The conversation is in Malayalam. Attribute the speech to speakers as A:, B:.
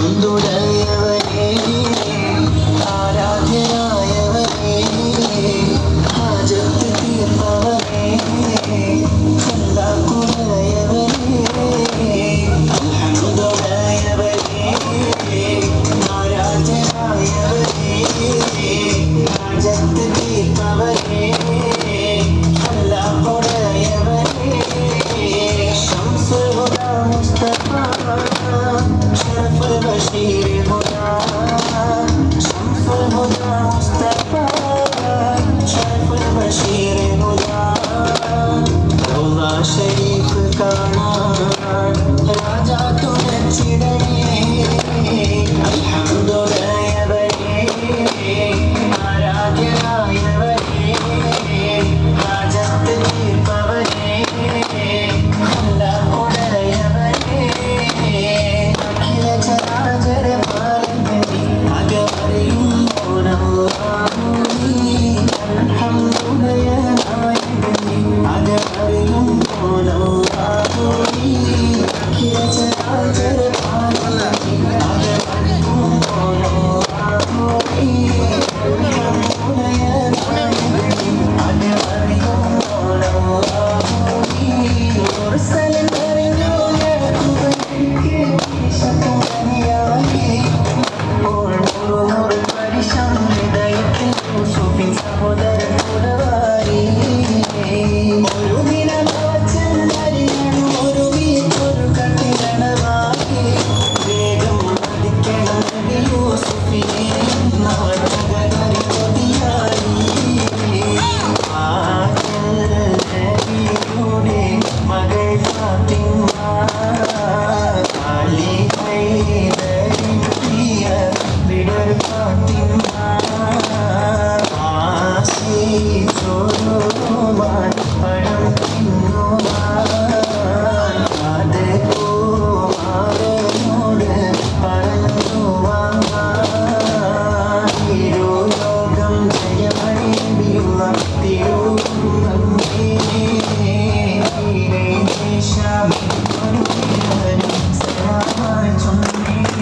A: ഹംദുടയവനേ ആരാധ്യനായവനേ ഹാജത്ത് തീർപ്പവനേ ഖല്ലാഖുടയവനേ ഹംദുടയവനേ ആരാധ്യനായവനേ ഹാജത്ത് തീർപ്പവനേ ഖല്ലാഖുടയവനേ ശംസുൽ ഹുദാ മുസ്തഫ شرف البشير هدى شمس الهدى مصطفى شرف البشير هدى روضة شريف കാണാൻ രാജാ തുണച്ചിടണേ അൽഹംദുലില്ലാഹി ആരാധ്യനായവനേ ഹാജത്ത് തീർപ്പവനേ Shall we